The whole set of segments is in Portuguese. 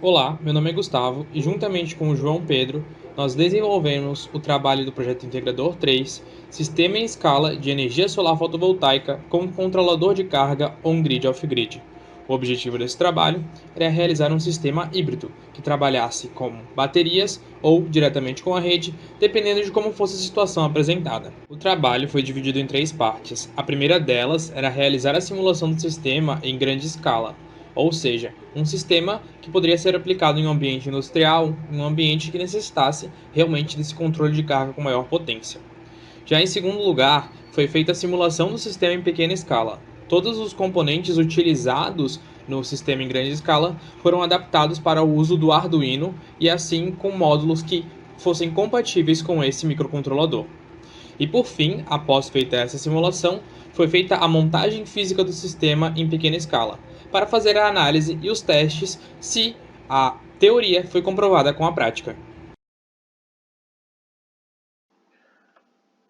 Olá, meu nome é Gustavo e juntamente com o João Pedro, nós desenvolvemos o trabalho do projeto Integrador 3, Sistema em Escala de Energia Solar Fotovoltaica com controlador de carga on-grid off-grid. O objetivo desse trabalho era realizar um sistema híbrido que trabalhasse com baterias ou diretamente com a rede, dependendo de como fosse a situação apresentada. O trabalho foi dividido em três partes. A primeira delas era realizar a simulação do sistema em grande escala, ou seja, um sistema que poderia ser aplicado em um ambiente industrial, em um ambiente que necessitasse realmente desse controle de carga com maior potência. Já em segundo lugar, foi feita a simulação do sistema em pequena escala. Todos os componentes utilizados no sistema em grande escala foram adaptados para o uso do Arduino e assim com módulos que fossem compatíveis com esse microcontrolador. E por fim, após feita essa simulação, foi feita a montagem física do sistema em pequena escala, para fazer a análise e os testes se a teoria foi comprovada com a prática.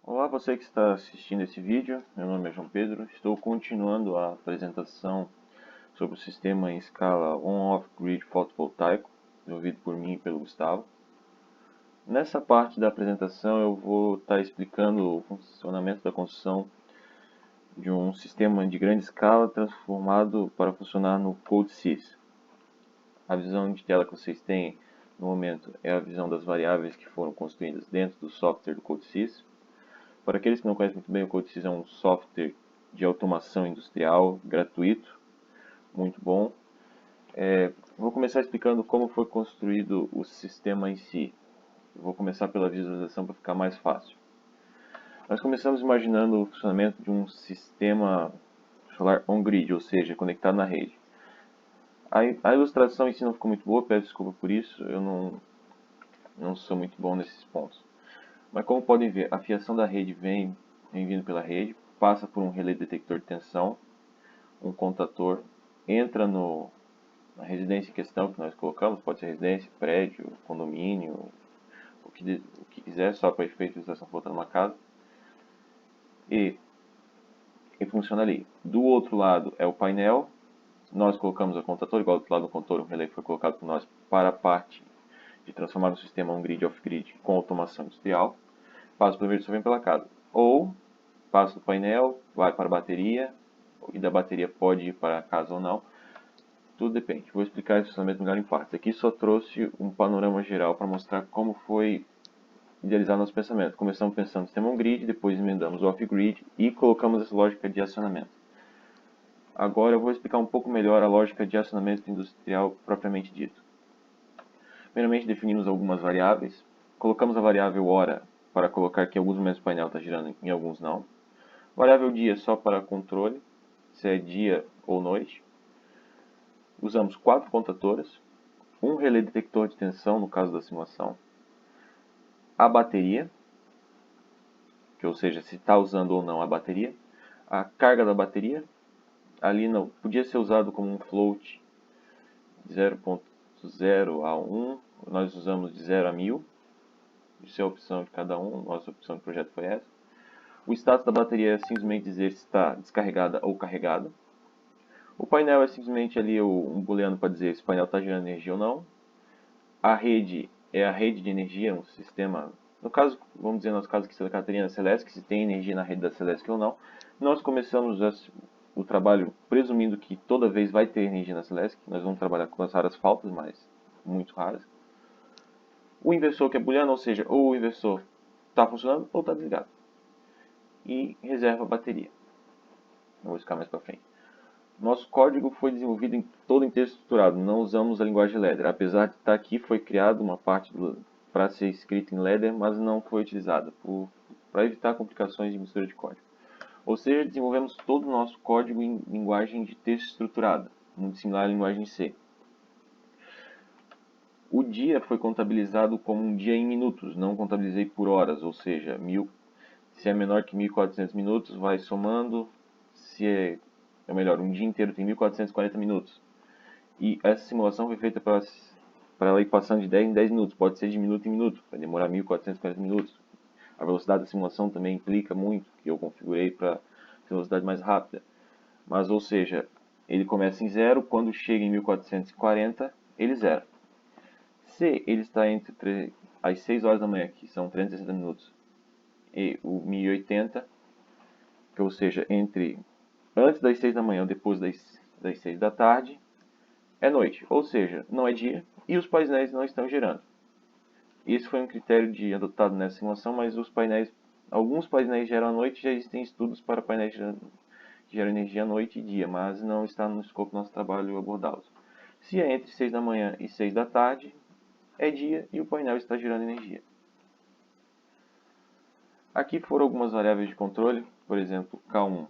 Olá, você que está assistindo esse vídeo, meu nome é João Pedro, estou continuando a apresentação sobre o sistema em escala on-off-grid fotovoltaico, desenvolvido por mim e pelo Gustavo. Nessa parte da apresentação eu vou estar explicando o funcionamento da construção de um sistema de grande escala transformado para funcionar no CodeSys. A visão de tela que vocês têm no momento é a visão das variáveis que foram construídas dentro do software do CodeSys. Para aqueles que não conhecem muito bem, o CodeSys é um software de automação industrial gratuito, muito bom. Vou começar explicando como foi construído o sistema em si. Vou começar pela visualização para ficar mais fácil. Nós começamos imaginando o funcionamento de um sistema solar on-grid, ou seja, conectado na rede. A ilustração em si não ficou muito boa, peço desculpa por isso, eu não sou muito bom nesses pontos. Mas como podem ver, a fiação da rede vem vindo pela rede, passa por um relé detector de tensão, um contator, entra na residência em questão que nós colocamos, pode ser residência, prédio, condomínio, o que quiser, só para efeito de estação voltando uma casa, e, e funciona ali. Do outro lado é o painel, nós colocamos o contator, igual do outro lado do contator, o relé foi colocado por nós para a parte de transformar o sistema on-grid off-grid com automação industrial, passa pelo inversor, vem pela casa. Ou passa do painel, vai para a bateria, e da bateria pode ir para a casa ou não. Tudo depende. Vou explicar esse funcionamento melhor em partes. Aqui só trouxe um panorama geral para mostrar como foi idealizado nosso pensamento. Começamos pensando no sistema on-grid, depois emendamos o off-grid e colocamos essa lógica de acionamento. Agora eu vou explicar um pouco melhor a lógica de acionamento industrial propriamente dito. Primeiramente definimos algumas variáveis. Colocamos a variável hora para colocar que em alguns momentos o painel está girando, em alguns não. Variável dia só para controle, se é dia ou noite. Usamos 4 contadores, um relé detector de tensão no caso da simulação, a bateria, que ou seja, se está usando ou não a bateria, a carga da bateria, ali não podia ser usado como um float de 0.0 a 1, nós usamos de 0 a 1000, isso é a opção de cada um, nossa opção de projeto foi essa. O status da bateria é simplesmente dizer se está descarregada ou carregada. O painel é simplesmente ali um booleano para dizer se o painel está gerando energia ou não. A rede é a rede de energia, um sistema, no caso, vamos dizer, no nosso caso aqui, Santa Catarina Celeste, se tem energia na rede da Celeste ou não. Nós começamos o trabalho presumindo que toda vez vai ter energia na Celeste, nós vamos trabalhar com as raras faltas, mas muito raras. O inversor que é booleano, ou seja, ou o inversor está funcionando ou está desligado. E reserva a bateria. Eu vou explicar mais para frente. Nosso código foi desenvolvido todo em texto estruturado, não usamos a linguagem Ladder. Apesar de estar aqui, foi criada uma parte para ser escrita em Ladder, mas não foi utilizada, para evitar complicações de mistura de código. Ou seja, desenvolvemos todo o nosso código em linguagem de texto estruturada, muito similar à linguagem C. O dia foi contabilizado como um dia em minutos, não contabilizei por horas, ou seja, se é menor que 1400 minutos, vai somando, se é melhor, um dia inteiro tem 1440 minutos. E essa simulação foi feita para ela ir passando de 10 em 10 minutos, pode ser de minuto em minuto, vai demorar 1440 minutos. A velocidade da simulação também implica muito, que eu configurei para ter velocidade mais rápida. Mas, ou seja, ele começa em zero, quando chega em 1440, ele zera. se ele está entre as 6 horas da manhã, que são 360 minutos, e o 1080, que, ou seja, entre antes das 6 da manhã ou depois das 6 da tarde, é noite, ou seja, não é dia e os painéis não estão girando. Esse foi um critério adotado nessa simulação, mas alguns painéis geram à noite, já existem estudos para painéis que geram energia à noite e dia, mas não está no escopo do nosso trabalho abordá-los. Se é entre 6 da manhã e 6 da tarde, é dia e o painel está gerando energia. Aqui foram algumas variáveis de controle, por exemplo, K1.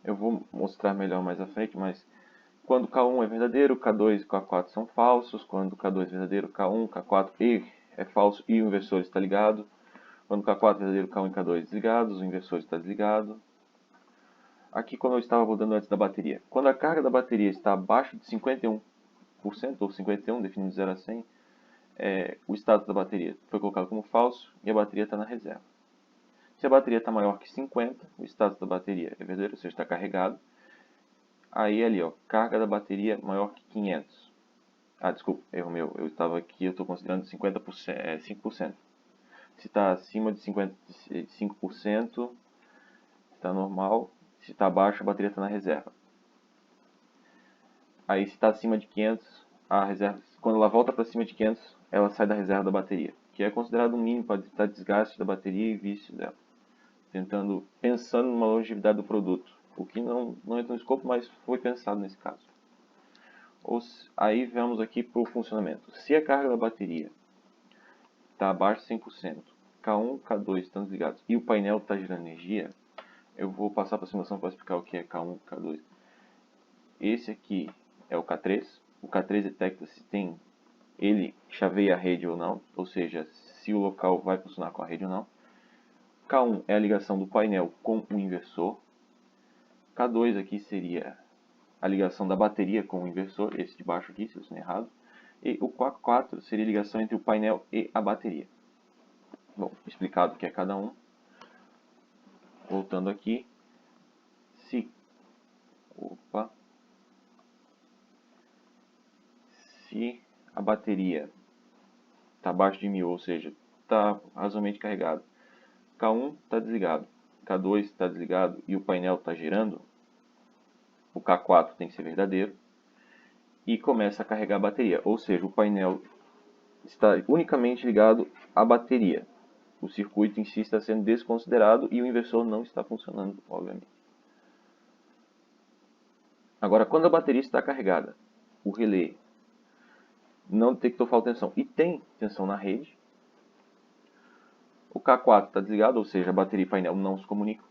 Eu vou mostrar melhor mais à frente, mas quando K1 é verdadeiro, K2 e K4 são falsos. Quando K2 é verdadeiro, K1, K4 é falso e o inversor está ligado. Quando K4 é verdadeiro, K1 e K2 desligados, o inversor está desligado. Aqui, como eu estava abordando antes da bateria. Quando a carga da bateria está abaixo de 51%, ou 51%, definindo 0 a 100, o status da bateria foi colocado como falso e a bateria está na reserva. Se a bateria está maior que 50, o status da bateria é verdadeiro, ou seja, está carregado. Aí ali, ó, carga da bateria maior que 500. Ah, desculpa, erro meu. Eu estava aqui, eu estou considerando 50%, 5%. Se está acima de 5%, está normal. Se está abaixo, a bateria está na reserva. Aí se está acima de 500, a reserva, quando ela volta para cima de 500, ela sai da reserva da bateria, que é considerado um mínimo para evitar desgaste da bateria e vício dela. Pensando numa longevidade do produto, o que não entra no escopo, mas foi pensado nesse caso. Aí vamos aqui para o funcionamento. Se a carga da bateria está abaixo de 100%, K1, K2 estão desligados e o painel está gerando energia, eu vou passar para a simulação para explicar o que é K1 e K2. Esse aqui é o K3. O K3 detecta se ele chaveia a rede ou não, ou seja, se o local vai funcionar com a rede ou não. K1 é a ligação do painel com o inversor. K2 aqui seria a ligação da bateria com o inversor, esse de baixo aqui, se eu estou errado. E o K4 seria a ligação entre o painel e a bateria. Bom, explicado o que é cada um. Voltando aqui. Se a bateria está abaixo de 1000, ou seja, está razoavelmente carregado, K1 está desligado, K2 está desligado e o painel está girando, o K4 tem que ser verdadeiro, e começa a carregar a bateria, ou seja, o painel está unicamente ligado à bateria. O circuito em si está sendo desconsiderado e o inversor não está funcionando, obviamente. Agora, quando a bateria está carregada, o relé não detectou falta de tensão e tem tensão na rede, o K4 está desligado, ou seja, a bateria e o painel não se comunicam.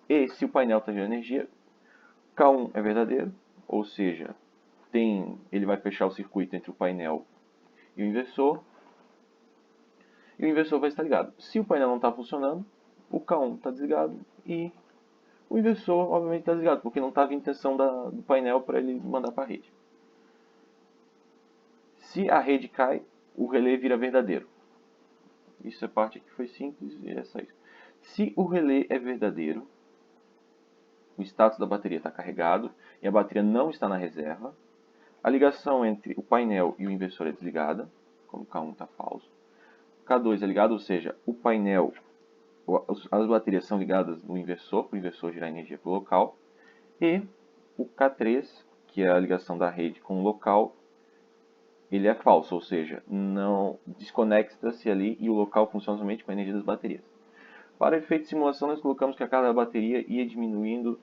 E se o painel está gerando energia, K1 é verdadeiro, ou seja, ele vai fechar o circuito entre o painel e o inversor vai estar ligado. Se o painel não está funcionando, o K1 está desligado e o inversor, obviamente, está desligado, porque não estava em tensão do painel para ele mandar para a rede. Se a rede cai, o relé vira verdadeiro. Isso é parte que foi simples e é só isso. Se o relé é verdadeiro, o status da bateria está carregado e a bateria não está na reserva, a ligação entre o painel e o inversor é desligada, como K1 está falso. K2 é ligado, ou seja, o painel, as baterias são ligadas no inversor, para o inversor gerar energia para o local. E o K3, que é a ligação da rede com o local, ele é falso, ou seja, não desconecta-se ali e o local funciona somente com a energia das baterias. Para efeito de simulação, nós colocamos que a carga da bateria ia diminuindo,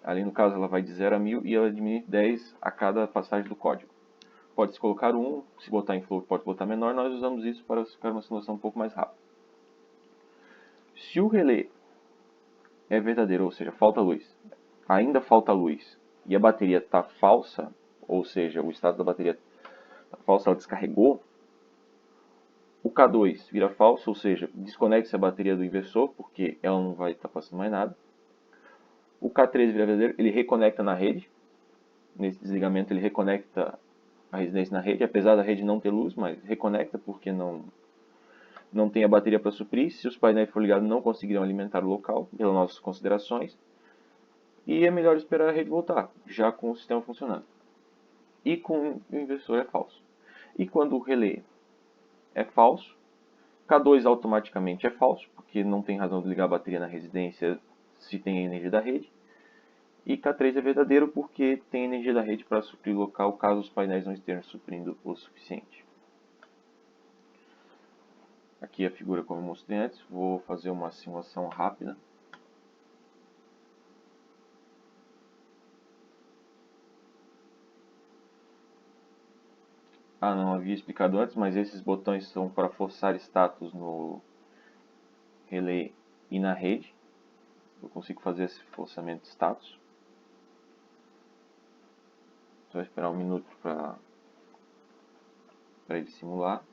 ali no caso ela vai de 0 a 1000 e ela diminui 10 a cada passagem do código. Pode-se colocar 1, se botar em float pode botar menor, nós usamos isso para ficar uma simulação um pouco mais rápida. Se o relé é verdadeiro, ou seja, falta luz, ainda falta luz e a bateria está falsa, ou seja, o estado da bateria está falsa, ela descarregou, o K2 vira falso, ou seja, desconecta-se a bateria do inversor, porque ela não vai estar passando mais nada. O K3 vira verdadeiro, ele reconecta na rede. Nesse desligamento ele reconecta a residência na rede, apesar da rede não ter luz, mas reconecta porque não tem a bateria para suprir. Se os painéis forem ligados, não conseguirão alimentar o local, pelas nossas considerações. E é melhor esperar a rede voltar, já com o sistema funcionando. e com o inversor é falso. E quando o relé é falso, K2 automaticamente é falso, porque não tem razão de ligar a bateria na residência se tem energia da rede. E K3 é verdadeiro porque tem energia da rede para suprir o local caso os painéis não estejam suprindo o suficiente. Aqui a figura como eu mostrei antes, vou fazer uma simulação rápida. Não havia explicado antes, mas esses botões são para forçar status no relé e na rede. Eu consigo fazer esse forçamento de status. Só esperar um minuto para ele simular.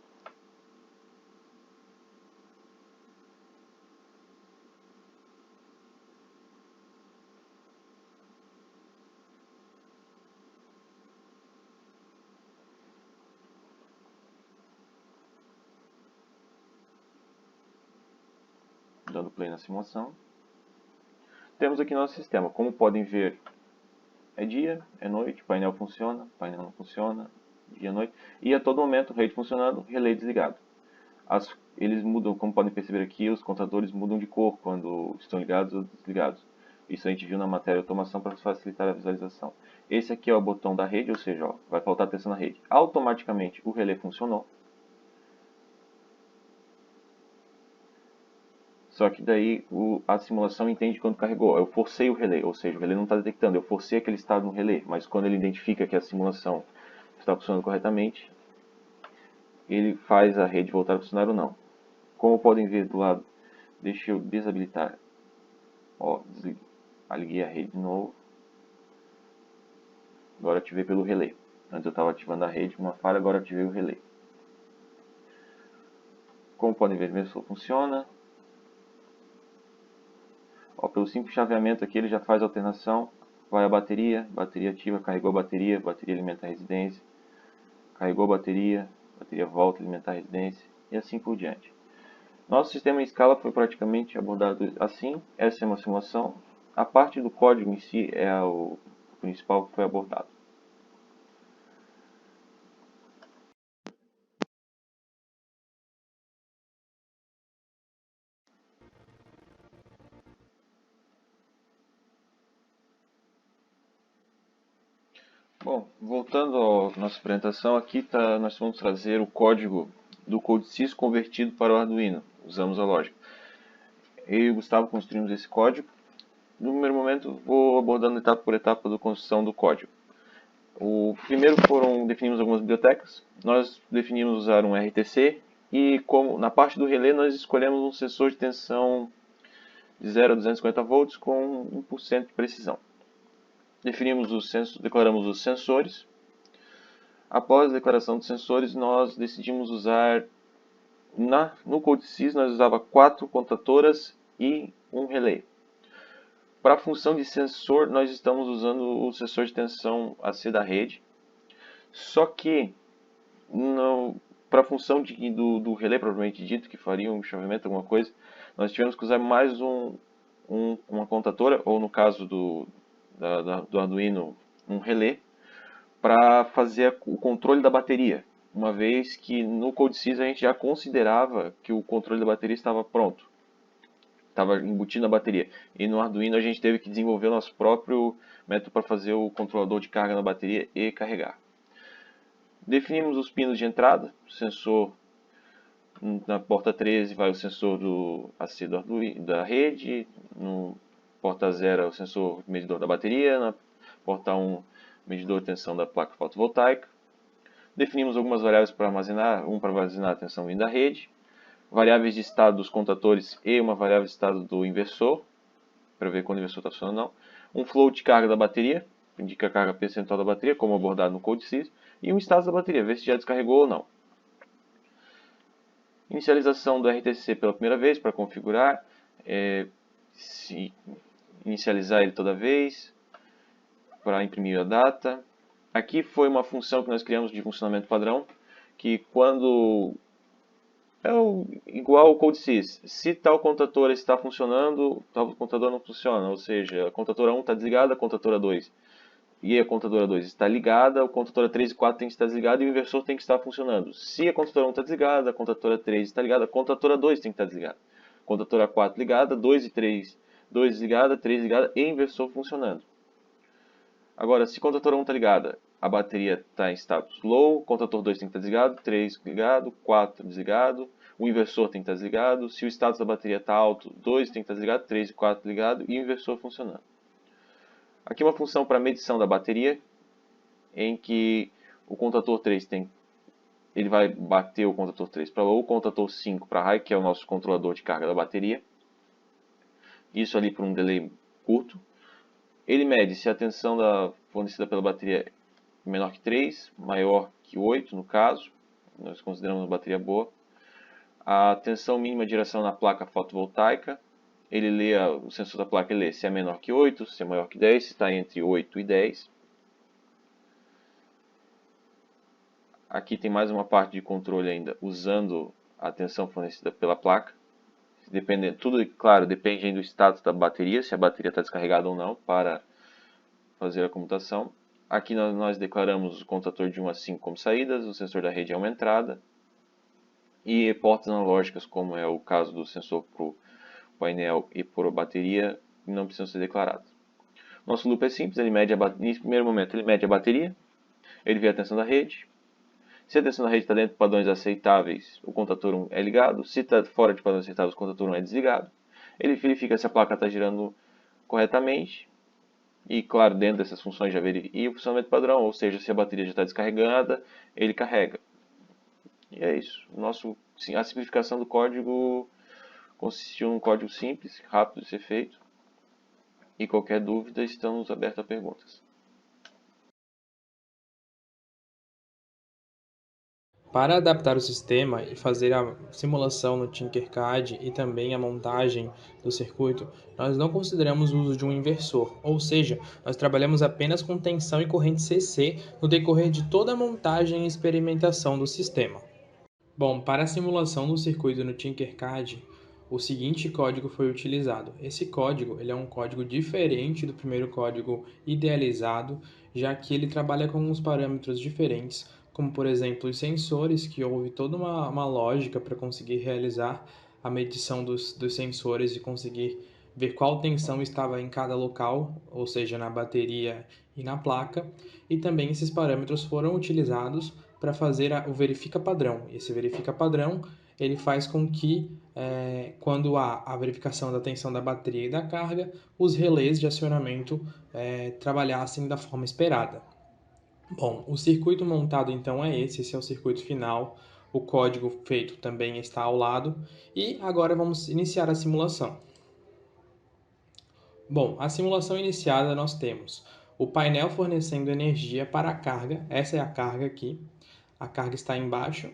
Dando play na simulação. Temos aqui nosso sistema. Como podem ver, é dia, é noite, painel funciona, painel não funciona, dia, noite. E a todo momento, rede funcionando, relé desligado. Eles mudam, como podem perceber aqui, os contadores mudam de cor quando estão ligados ou desligados. Isso a gente viu na matéria de automação para facilitar a visualização. Esse aqui é o botão da rede, ou seja, ó, vai faltar tensão na rede. Automaticamente o relé funcionou. Só que daí a simulação entende quando carregou. Eu forcei o relé, ou seja, o relé não está detectando. Eu forcei aquele estado no relé, mas quando ele identifica que a simulação está funcionando corretamente, ele faz a rede voltar a funcionar ou não. Como podem ver do lado, deixa eu desabilitar. Ó, liguei a rede de novo. Agora ativei pelo relé. Antes eu estava ativando a rede com uma falha, agora ativei o relé. Como podem ver, o inversor funciona. Ó, pelo simples chaveamento aqui ele já faz a alternação. Vai a bateria, bateria ativa, carregou a bateria, bateria alimenta a residência. Carregou a bateria volta a alimentar a residência e assim por diante. Nosso sistema em escala foi praticamente abordado assim. Essa é uma simulação. A parte do código em si é o principal que foi abordado. Bom, voltando à nossa apresentação, aqui nós vamos trazer o código do CodeSys convertido para o Arduino. Usamos a lógica. Eu e o Gustavo construímos esse código. No primeiro momento, vou abordando etapa por etapa da construção do código. O primeiro definimos algumas bibliotecas. Nós definimos usar um RTC e como na parte do relé nós escolhemos um sensor de tensão de 0 a 250 volts com 1% de precisão. Declaramos os sensores. Após a declaração dos sensores, nós decidimos usar no CodeSys nós usava 4 contatoras e um relé. Para a função de sensor, nós estamos usando o sensor de tensão AC da rede. Só que para a função do relé, propriamente dito, que faria um chaveamento, alguma coisa, nós tivemos que usar mais uma contatora, ou no caso do Arduino, um relé, para fazer o controle da bateria. Uma vez que no CodeSys a gente já considerava que o controle da bateria estava pronto. Estava embutido na bateria. E no Arduino a gente teve que desenvolver o nosso próprio método para fazer o controlador de carga na bateria e carregar. Definimos os pinos de entrada, o sensor na porta 13 vai o sensor do AC da rede, no porta 0 é o sensor medidor da bateria, na porta 1 medidor de tensão da placa fotovoltaica. Definimos algumas variáveis para armazenar, para armazenar a tensão vindo da rede, variáveis de estado dos contadores e uma variável de estado do inversor, para ver quando o inversor está funcionando ou não. Um flow de carga da bateria, que indica a carga percentual da bateria, como abordado no CodeSys, e um status da bateria, ver se já descarregou ou não. Inicialização do RTC pela primeira vez para configurar, inicializar ele toda vez, para imprimir a data. Aqui foi uma função que nós criamos de funcionamento padrão, que quando igual ao CodeSys, se tal contador está funcionando, tal contador não funciona, ou seja, a contadora 1 está desligada, a contadora 2 e a contadora 2 está ligada, a contadora 3 e 4 tem que estar desligada e o inversor tem que estar funcionando. Se a contadora 1 está desligada, a contadora 3 está ligada, a contadora 2 tem que estar desligada. Contadora 4 ligada, 2 e 3, 2 desligada, 3 ligada e inversor funcionando. Agora, se a contadora 1 está ligada, a bateria está em status low, o contador 2 tem que estar desligado, 3 ligado, 4 desligado, o inversor tem que estar desligado. Se o status da bateria está alto, 2 tem que estar desligado, 3 e 4 ligado e o inversor funcionando. Aqui uma função para medição da bateria, em que o contador 3 ele vai bater o contador 3 para low, o contador 5 para high, que é o nosso controlador de carga da bateria. Isso ali por um delay curto. Ele mede se a tensão fornecida pela bateria é menor que 3, maior que 8 no caso, nós consideramos uma bateria boa. A tensão mínima de geração na placa fotovoltaica, o sensor da placa lê se é menor que 8, se é maior que 10, se está entre 8 e 10. Aqui tem mais uma parte de controle ainda, usando a tensão fornecida pela placa. Tudo, claro, depende do status da bateria, se a bateria está descarregada ou não, para fazer a comutação. Aqui nós declaramos o contador de 1 a 5 como saídas, o sensor da rede é uma entrada, e portas analógicas, como é o caso do sensor para o painel e para a bateria, não precisam ser declarados. Nosso loop é simples, nesse primeiro momento ele mede a bateria, ele vê a tensão da rede. Se a tensão da rede está dentro de padrões aceitáveis, o contador 1 é ligado. Se está fora de padrões aceitáveis, o contador 1 é desligado. Ele verifica se a placa está girando corretamente. E, claro, dentro dessas funções já verifica o funcionamento padrão, ou seja, se a bateria já está descarregada, ele carrega. E é isso. A simplificação do código consistiu num código simples, rápido de ser feito. E qualquer dúvida, estamos abertos a perguntas. Para adaptar o sistema e fazer a simulação no Tinkercad e também a montagem do circuito, nós não consideramos o uso de um inversor, ou seja, nós trabalhamos apenas com tensão e corrente CC no decorrer de toda a montagem e experimentação do sistema. Bom, para a simulação do circuito no Tinkercad, o seguinte código foi utilizado. Esse código ele é um código diferente do primeiro código idealizado, já que ele trabalha com uns parâmetros diferentes, como por exemplo os sensores, que houve toda uma lógica para conseguir realizar a medição dos sensores e conseguir ver qual tensão estava em cada local, ou seja, na bateria e na placa, e também esses parâmetros foram utilizados para fazer o verifica padrão. Esse verifica padrão ele faz com que, quando há a verificação da tensão da bateria e da carga, os relés de acionamento trabalhassem da forma esperada. Bom, o circuito montado então é esse é o circuito final. O código feito também está ao lado. E agora vamos iniciar a simulação. Bom, a simulação iniciada nós temos o painel fornecendo energia para a carga. Essa é a carga aqui. A carga está embaixo.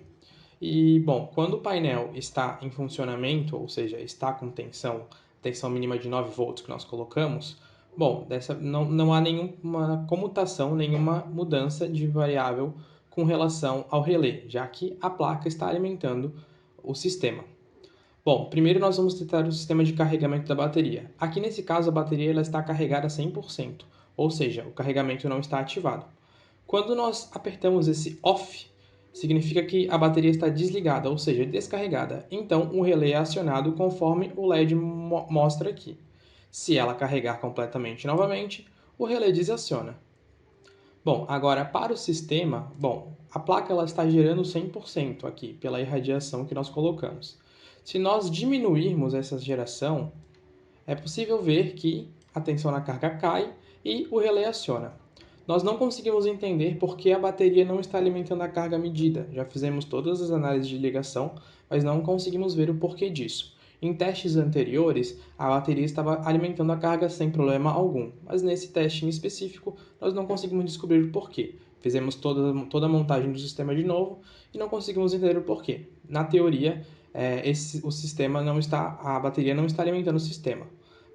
E, bom, quando o painel está em funcionamento, ou seja, está com tensão mínima de 9 volts que nós colocamos, bom, não há nenhuma comutação, nenhuma mudança de variável com relação ao relé, já que a placa está alimentando o sistema. Bom, primeiro nós vamos testar o sistema de carregamento da bateria. Aqui nesse caso a bateria ela está carregada 100%, ou seja, o carregamento não está ativado. Quando nós apertamos esse OFF, significa que a bateria está desligada, ou seja, descarregada. Então o relé é acionado conforme o LED mostra aqui. Se ela carregar completamente novamente, o relé desaciona. Bom, agora para o sistema, a placa ela está gerando 100% aqui, pela irradiação que nós colocamos. Se nós diminuirmos essa geração, é possível ver que a tensão na carga cai e o relé aciona. Nós não conseguimos entender por que a bateria não está alimentando a carga medida. Já fizemos todas as análises de ligação, mas não conseguimos ver o porquê disso. Em testes anteriores, a bateria estava alimentando a carga sem problema algum, mas nesse teste em específico, nós não conseguimos descobrir o porquê. Fizemos toda a montagem do sistema de novo e não conseguimos entender o porquê. Na teoria, a bateria não está alimentando o sistema,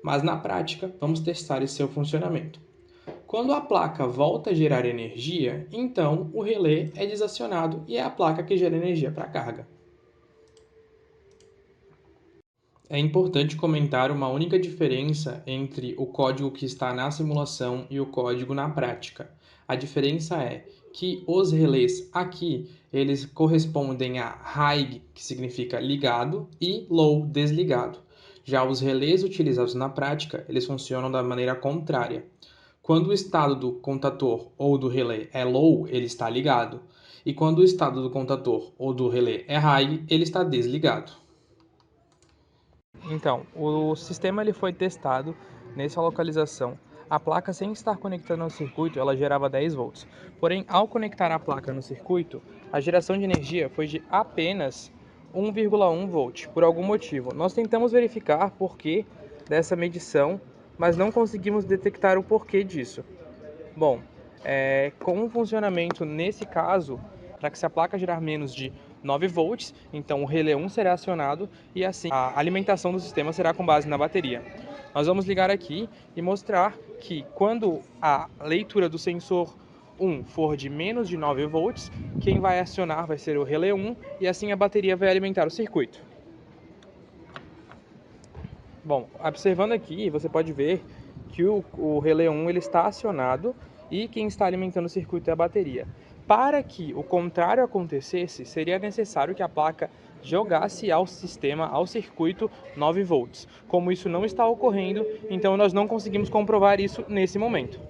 mas na prática, vamos testar esse seu funcionamento. Quando a placa volta a gerar energia, então o relé é desacionado e é a placa que gera energia para a carga. É importante comentar uma única diferença entre o código que está na simulação e o código na prática. A diferença é que os relés aqui, eles correspondem a high, que significa ligado, e low, desligado. Já os relés utilizados na prática, eles funcionam da maneira contrária. Quando o estado do contator ou do relé é low, ele está ligado. E quando o estado do contator ou do relé é high, ele está desligado. Então, o sistema ele foi testado nessa localização. A placa, sem estar conectada ao circuito, ela gerava 10 volts. Porém, ao conectar a placa no circuito, a geração de energia foi de apenas 1,1 volt, por algum motivo. Nós tentamos verificar porquê dessa medição, mas não conseguimos detectar o porquê disso. Bom, com o funcionamento nesse caso, para que se a placa gerar menos de 9 volts, então o relé 1 será acionado e assim a alimentação do sistema será com base na bateria. Nós vamos ligar aqui e mostrar que quando a leitura do sensor 1 for de menos de 9 volts, quem vai acionar vai ser o relé 1 e assim a bateria vai alimentar o circuito. Bom, observando aqui, você pode ver que o relé 1 ele está acionado e quem está alimentando o circuito é a bateria. Para que o contrário acontecesse, seria necessário que a placa jogasse ao sistema, ao circuito, 9 volts. Como isso não está ocorrendo, então nós não conseguimos comprovar isso nesse momento.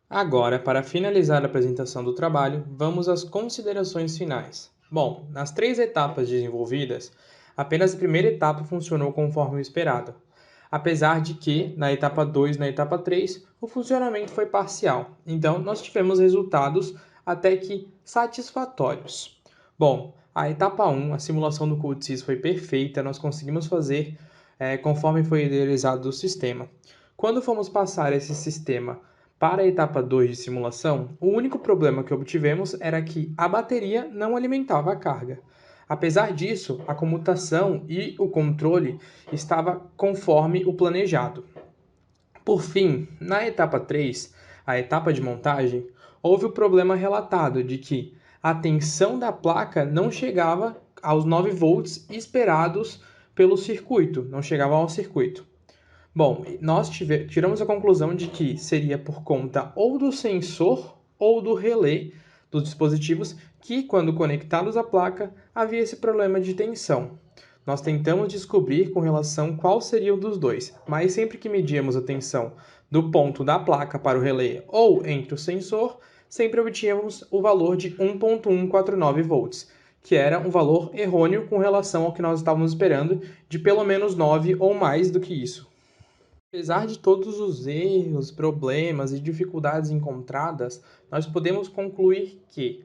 Agora, para finalizar a apresentação do trabalho, vamos às considerações finais. Bom, nas 3 etapas desenvolvidas, apenas a primeira etapa funcionou conforme o esperado, apesar de que, na etapa 2 e na etapa 3, o funcionamento foi parcial, então nós tivemos resultados até que satisfatórios. Bom, a etapa 1, a simulação do CodeSys foi perfeita, nós conseguimos fazer conforme foi idealizado o sistema. Quando fomos passar esse sistema para a etapa 2 de simulação, o único problema que obtivemos era que a bateria não alimentava a carga. Apesar disso, a comutação e o controle estava conforme o planejado. Por fim, na etapa 3, a etapa de montagem, houve o problema relatado de que a tensão da placa não chegava aos 9 volts esperados pelo circuito, não chegava ao circuito. Bom, nós tiramos a conclusão de que seria por conta ou do sensor ou do relé dos dispositivos que, quando conectados à placa, havia esse problema de tensão. Nós tentamos descobrir com relação qual seria o dos dois, mas sempre que medíamos a tensão do ponto da placa para o relé ou entre o sensor, sempre obtínhamos o valor de 1.149 volts, que era um valor errôneo com relação ao que nós estávamos esperando, de pelo menos 9 ou mais do que isso. Apesar de todos os erros, problemas e dificuldades encontradas, nós podemos concluir que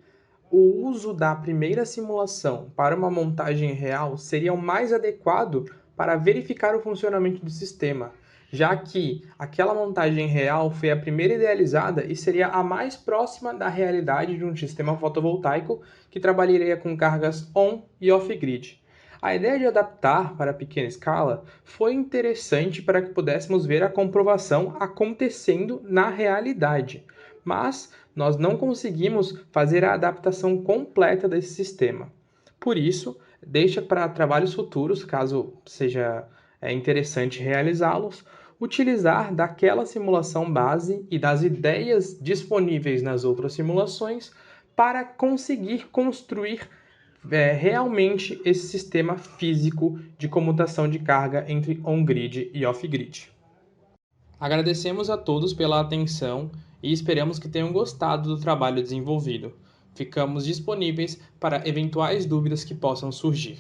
o uso da primeira simulação para uma montagem real seria o mais adequado para verificar o funcionamento do sistema, já que aquela montagem real foi a primeira idealizada e seria a mais próxima da realidade de um sistema fotovoltaico que trabalharia com cargas on e off-grid. A ideia de adaptar para pequena escala foi interessante para que pudéssemos ver a comprovação acontecendo na realidade, mas nós não conseguimos fazer a adaptação completa desse sistema. Por isso, deixa para trabalhos futuros, caso seja interessante realizá-los, utilizar daquela simulação base e das ideias disponíveis nas outras simulações para conseguir construir realmente esse sistema físico de comutação de carga entre on-grid e off-grid. Agradecemos a todos pela atenção e esperamos que tenham gostado do trabalho desenvolvido. Ficamos disponíveis para eventuais dúvidas que possam surgir.